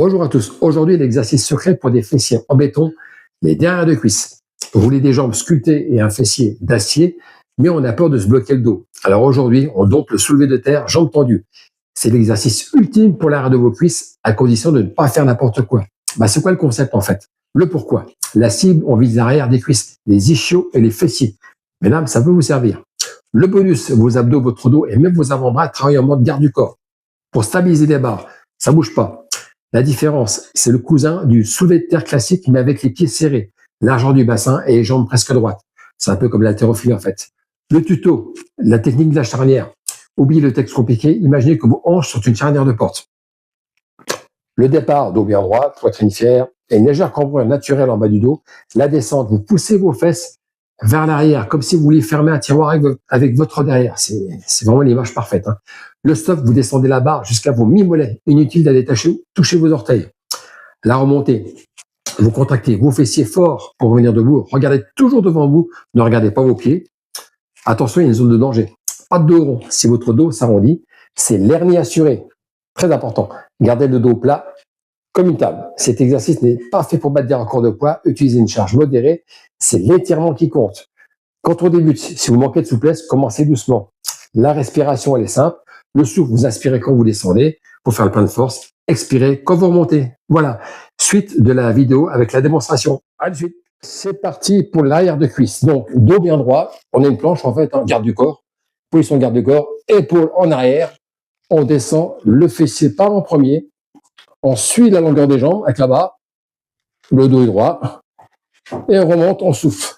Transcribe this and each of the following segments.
Bonjour à tous. Aujourd'hui, l'exercice secret pour des fessiers en béton, les derrières de cuisse. Vous voulez des jambes sculptées et un fessier d'acier, mais on a peur de se bloquer le dos. Alors aujourd'hui, on dompte le soulevé de terre, jambes tendues. C'est l'exercice ultime pour l'arrière de vos cuisses, à condition de ne pas faire n'importe quoi. C'est quoi le concept en fait? Le pourquoi. La cible, on vise l'arrière des cuisses, les ischios et les fessiers. Mesdames, ça peut vous servir. Le bonus, vos abdos, votre dos et même vos avant-bras travaillent en mode garde du corps. Pour stabiliser les barres, ça bouge pas. La différence, c'est le cousin du soulevé de terre classique, mais avec les pieds serrés, l'argent du bassin et les jambes presque droites. C'est un peu comme l'haltérophilie en fait. Le tuto, la technique de la charnière. Oubliez le texte compliqué, imaginez que vos hanches sont une charnière de porte. Le départ, dos bien droit, poitrine fière, et une légère cambrure naturelle en bas du dos. La descente, vous poussez vos fesses vers l'arrière, comme si vous vouliez fermer un tiroir avec votre derrière. C'est vraiment l'image parfaite. Le stop, vous descendez la barre jusqu'à vos mi-mollets. Inutile d'aller toucher vos orteils. La remontée, vous contractez vos fessiers fort pour revenir debout. Regardez toujours devant vous, ne regardez pas vos pieds. Attention, il y a une zone de danger. Pas de dos rond. Si votre dos s'arrondit, c'est l'hernie assurée. Très important. Gardez le dos plat comme une table. Cet exercice n'est pas fait pour battre des records de poids. Utilisez une charge modérée. C'est l'étirement qui compte. Quand on débute, si vous manquez de souplesse, commencez doucement. La respiration, elle est simple. Le souffle, vous inspirez quand vous descendez pour faire le plein de force. Expirez quand vous remontez. Voilà. Suite de la vidéo avec la démonstration. À de suite. C'est parti pour l'arrière de cuisse. Donc, dos bien droit. On a une planche, en fait, garde du corps. Position garde du corps. Épaules en arrière. On descend. Le fessier part en premier. On suit la longueur des jambes avec la barre. Le dos est droit. Et on remonte, on souffle.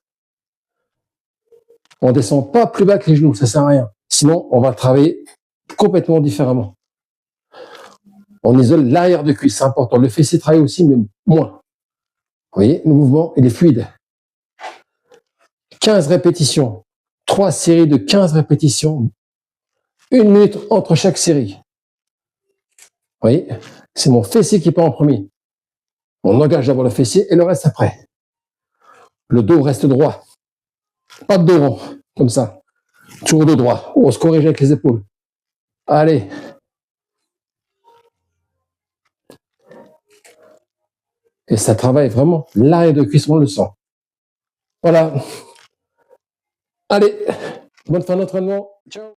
On descend pas plus bas que les genoux, ça sert à rien. Sinon, on va travailler complètement différemment. On isole l'arrière de cuisse, c'est important. Le fessier travaille aussi, mais moins. Vous voyez, le mouvement, il est fluide. 15 répétitions. 3 séries de 15 répétitions. 1 minute entre chaque série. Vous voyez, c'est mon fessier qui part en premier. On engage d'abord le fessier et le reste après. Le dos reste droit. Pas de dos rond, comme ça. Toujours dos droit. On se corrige avec les épaules. Allez. Et ça travaille vraiment l'arrière de cuisse, on le sent. Voilà. Allez, bonne fin d'entraînement. Ciao.